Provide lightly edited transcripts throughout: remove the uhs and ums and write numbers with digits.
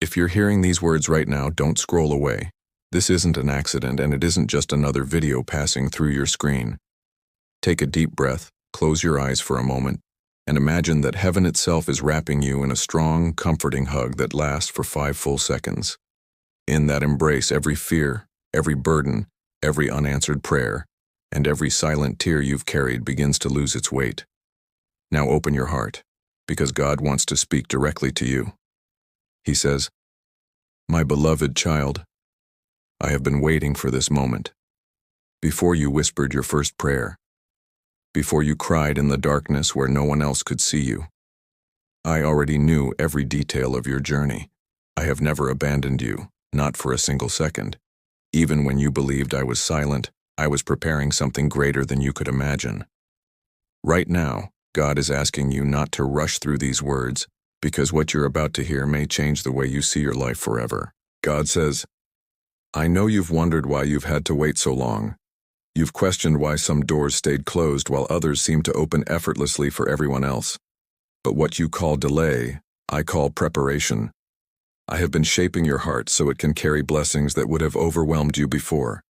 If you're hearing these words right now, don't scroll away. This isn't an accident, and it isn't just another video passing through your screen. Take a deep breath, close your eyes for a moment, and imagine that heaven itself is wrapping you in a strong, comforting hug that lasts for 5 full seconds. In that embrace, every fear, every burden, every unanswered prayer, and every silent tear you've carried begins to lose its weight. Now open your heart, because God wants to speak directly to you. He says, "My beloved child, I have been waiting for this moment. Before you whispered your first prayer, before you cried in the darkness where no one else could see you, I already knew every detail of your journey. I have never abandoned you, not for a single second. Even when you believed I was silent, I was preparing something greater than you could imagine." Right now, God is asking you not to rush through these words, because what you're about to hear may change the way you see your life forever. God says, "I know you've wondered why you've had to wait so long. You've questioned why some doors stayed closed while others seemed to open effortlessly for everyone else. But what you call delay, I call preparation. I have been shaping your heart so it can carry blessings that would have overwhelmed you before.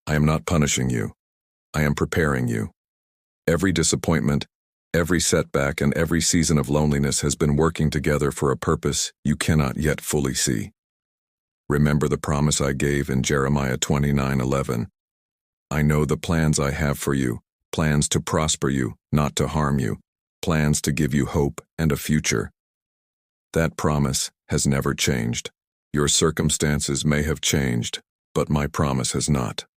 I am not punishing you. I am preparing you. Every disappointment, every setback, and every season of loneliness has been working together for a purpose you cannot yet fully see. Remember the promise I gave in Jeremiah 29:11. I know the plans I have for you, plans to prosper you, not to harm you, plans to give you hope and a future. That promise has never changed. Your circumstances may have changed, but my promise has not.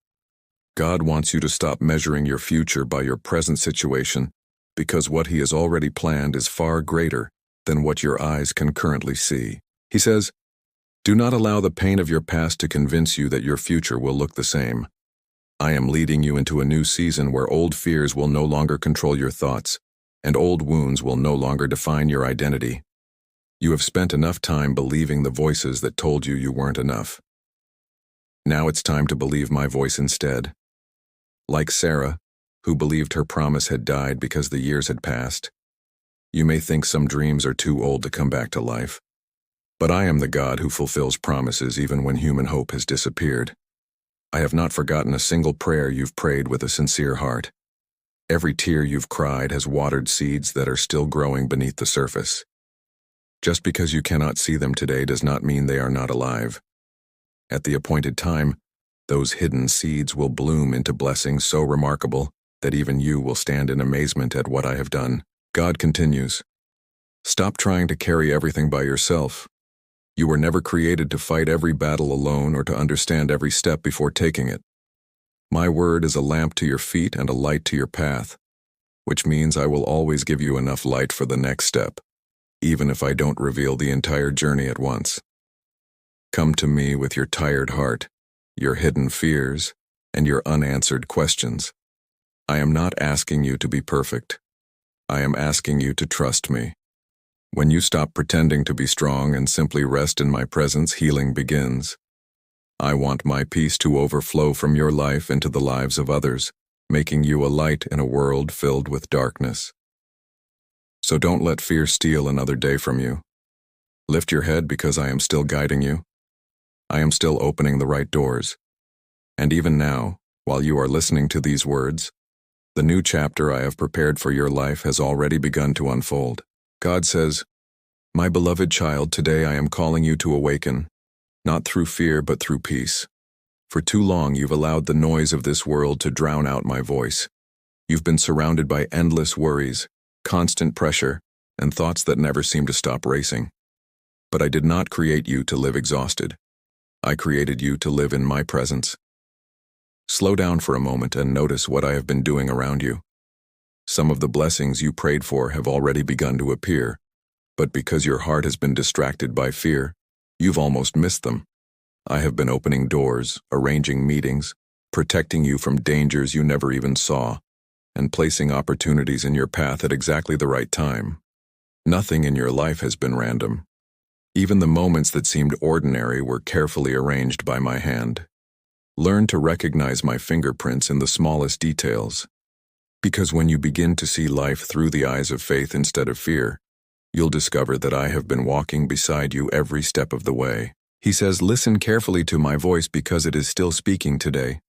God wants you to stop measuring your future by your present situation, because what He has already planned is far greater than what your eyes can currently see. He says, "Do not allow the pain of your past to convince you that your future will look the same. I am leading you into a new season where old fears will no longer control your thoughts, and old wounds will no longer define your identity. You have spent enough time believing the voices that told you you weren't enough. Now it's time to believe my voice instead. Like Sarah, who believed her promise had died because the years had passed, you may think some dreams are too old to come back to life. But I am the God who fulfills promises even when human hope has disappeared. I have not forgotten a single prayer you've prayed with a sincere heart. Every tear you've cried has watered seeds that are still growing beneath the surface. Just because you cannot see them today does not mean they are not alive. At the appointed time, those hidden seeds will bloom into blessings so remarkable that even you will stand in amazement at what I have done. God continues, "Stop trying to carry everything by yourself. You were never created to fight every battle alone or to understand every step before taking it. My word is a lamp to your feet and a light to your path, which means I will always give you enough light for the next step, even if I don't reveal the entire journey at once. Come to me with your tired heart, your hidden fears, and your unanswered questions. I am not asking you to be perfect. I am asking you to trust me. When you stop pretending to be strong and simply rest in my presence, healing begins. I want my peace to overflow from your life into the lives of others, making you a light in a world filled with darkness. So don't let fear steal another day from you. Lift your head because I am still guiding you. I am still opening the right doors. And even now, while you are listening to these words, the new chapter I have prepared for your life has already begun to unfold. God says, "My beloved child, today I am calling you to awaken, not through fear but through peace. For too long you've allowed the noise of this world to drown out my voice. You've been surrounded by endless worries, constant pressure, and thoughts that never seem to stop racing. But I did not create you to live exhausted. I created you to live in my presence. Slow down for a moment and notice what I have been doing around you. Some of the blessings you prayed for have already begun to appear, but because your heart has been distracted by fear, you've almost missed them. I have been opening doors, arranging meetings, protecting you from dangers you never even saw, and placing opportunities in your path at exactly the right time. Nothing in your life has been random. Even the moments that seemed ordinary were carefully arranged by my hand. Learn to recognize my fingerprints in the smallest details. Because when you begin to see life through the eyes of faith instead of fear, you'll discover that I have been walking beside you every step of the way. He says, listen carefully to my voice because it is still speaking today.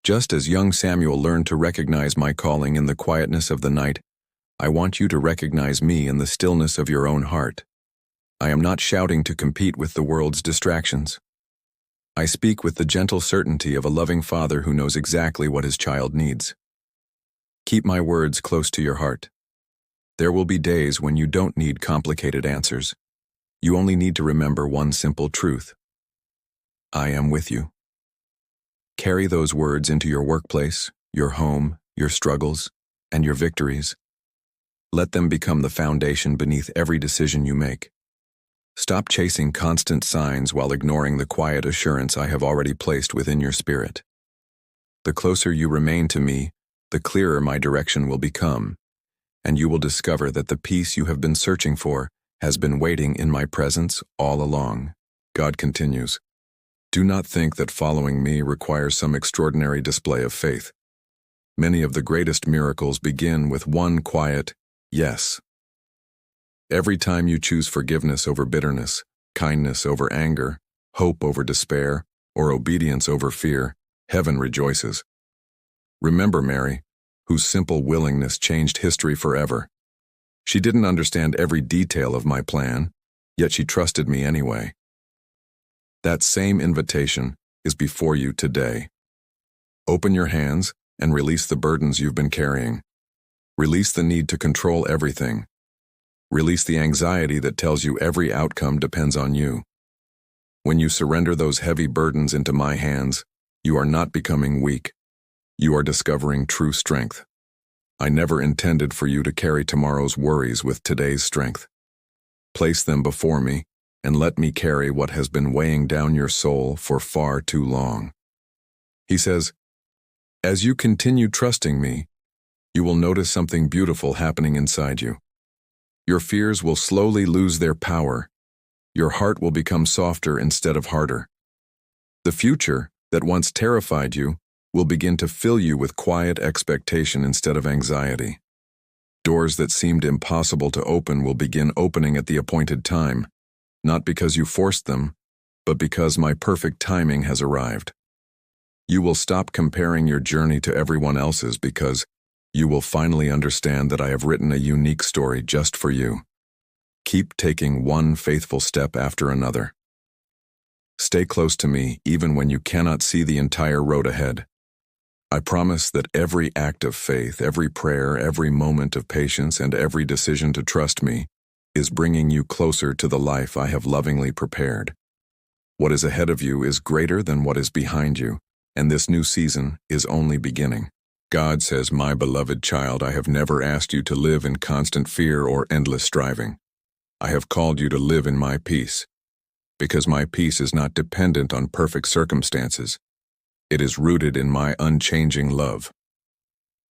Just as young Samuel learned to recognize my calling in the quietness of the night, I want you to recognize me in the stillness of your own heart. I am not shouting to compete with the world's distractions. I speak with the gentle certainty of a loving father who knows exactly what his child needs. Keep my words close to your heart. There will be days when you don't need complicated answers. You only need to remember one simple truth. I am with you. Carry those words into your workplace, your home, your struggles, and your victories. Let them become the foundation beneath every decision you make. Stop chasing constant signs while ignoring the quiet assurance I have already placed within your spirit. The closer you remain to me, the clearer my direction will become, and you will discover that the peace you have been searching for has been waiting in my presence all along. God continues, do not think that following me requires some extraordinary display of faith. Many of the greatest miracles begin with one quiet yes. Every time you choose forgiveness over bitterness, kindness over anger, hope over despair, or obedience over fear, heaven rejoices. Remember Mary, whose simple willingness changed history forever. She didn't understand every detail of my plan, yet she trusted me anyway. That same invitation is before you today. Open your hands and release the burdens you've been carrying. Release the need to control everything. Release the anxiety that tells you every outcome depends on you. When you surrender those heavy burdens into my hands, you are not becoming weak. You are discovering true strength. I never intended for you to carry tomorrow's worries with today's strength. Place them before me, and let me carry what has been weighing down your soul for far too long. He says, as you continue trusting me, you will notice something beautiful happening inside you. Your fears will slowly lose their power. Your heart will become softer instead of harder. The future that once terrified you will begin to fill you with quiet expectation instead of anxiety. Doors that seemed impossible to open will begin opening at the appointed time, not because you forced them, but because my perfect timing has arrived. You will stop comparing your journey to everyone else's because you will finally understand that I have written a unique story just for you. Keep taking one faithful step after another. Stay close to me even when you cannot see the entire road ahead. I promise that every act of faith, every prayer, every moment of patience, and every decision to trust me is bringing you closer to the life I have lovingly prepared. What is ahead of you is greater than what is behind you, and this new season is only beginning. God says, my beloved child, I have never asked you to live in constant fear or endless striving. I have called you to live in my peace, because my peace is not dependent on perfect circumstances. It is rooted in my unchanging love.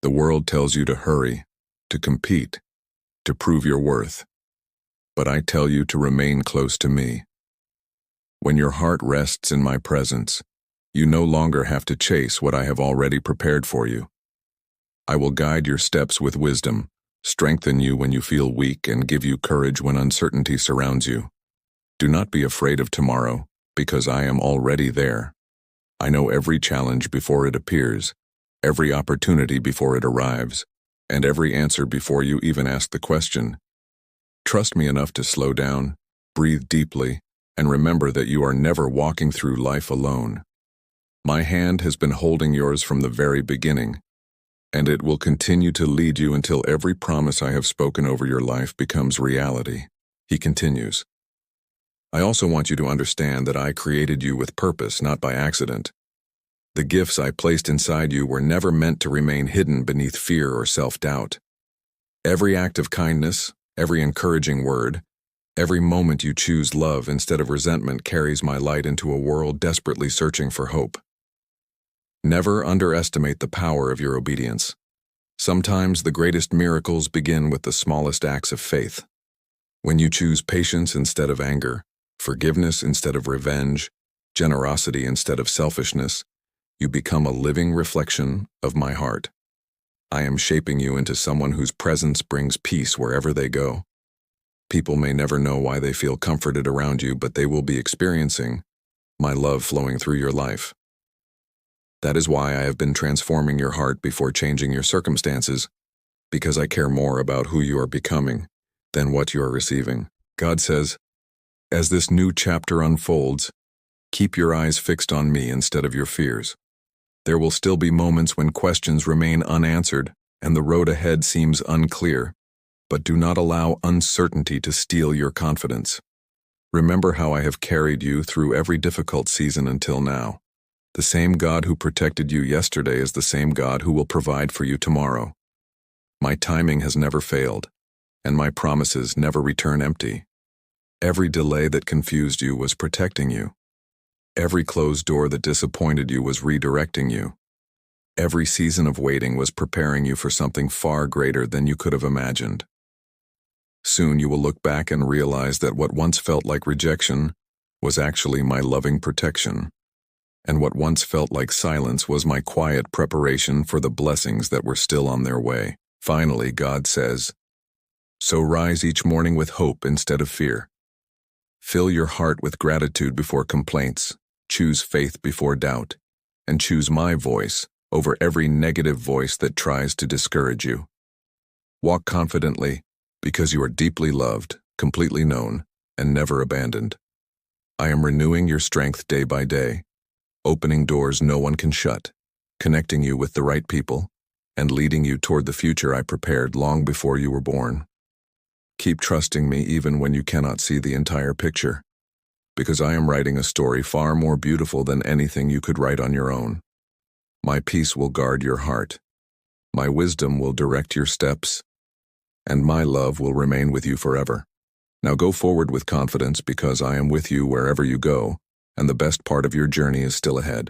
The world tells you to hurry, to compete, to prove your worth. But I tell you to remain close to me. When your heart rests in my presence, you no longer have to chase what I have already prepared for you. I will guide your steps with wisdom, strengthen you when you feel weak, and give you courage when uncertainty surrounds you. Do not be afraid of tomorrow, because I am already there. I know every challenge before it appears, every opportunity before it arrives, and every answer before you even ask the question. Trust me enough to slow down, breathe deeply, and remember that you are never walking through life alone. My hand has been holding yours from the very beginning, and it will continue to lead you until every promise I have spoken over your life becomes reality. He continues, I also want you to understand that I created you with purpose, not by accident. The gifts I placed inside you were never meant to remain hidden beneath fear or self-doubt. Every act of kindness, every encouraging word, every moment you choose love instead of resentment carries my light into a world desperately searching for hope. Never underestimate the power of your obedience. Sometimes the greatest miracles begin with the smallest acts of faith. When you choose patience instead of anger, forgiveness instead of revenge, generosity instead of selfishness, you become a living reflection of my heart. I am shaping you into someone whose presence brings peace wherever they go. People may never know why they feel comforted around you, but they will be experiencing my love flowing through your life. That is why I have been transforming your heart before changing your circumstances, because I care more about who you are becoming than what you are receiving. God says, as this new chapter unfolds, keep your eyes fixed on me instead of your fears. There will still be moments when questions remain unanswered and the road ahead seems unclear, but do not allow uncertainty to steal your confidence. Remember how I have carried you through every difficult season until now. The same God who protected you yesterday is the same God who will provide for you tomorrow. My timing has never failed, and my promises never return empty. Every delay that confused you was protecting you. Every closed door that disappointed you was redirecting you. Every season of waiting was preparing you for something far greater than you could have imagined. Soon you will look back and realize that what once felt like rejection was actually my loving protection, and what once felt like silence was my quiet preparation for the blessings that were still on their way. Finally, God says, so rise each morning with hope instead of fear. Fill your heart with gratitude before complaints, choose faith before doubt, and choose my voice over every negative voice that tries to discourage you. Walk confidently, because you are deeply loved, completely known, and never abandoned. I am renewing your strength day by day, opening doors no one can shut, connecting you with the right people, and leading you toward the future I prepared long before you were born. Keep trusting me even when you cannot see the entire picture, because I am writing a story far more beautiful than anything you could write on your own. My peace will guard your heart, my wisdom will direct your steps, and my love will remain with you forever. Now go forward with confidence, because I am with you wherever you go, and the best part of your journey is still ahead.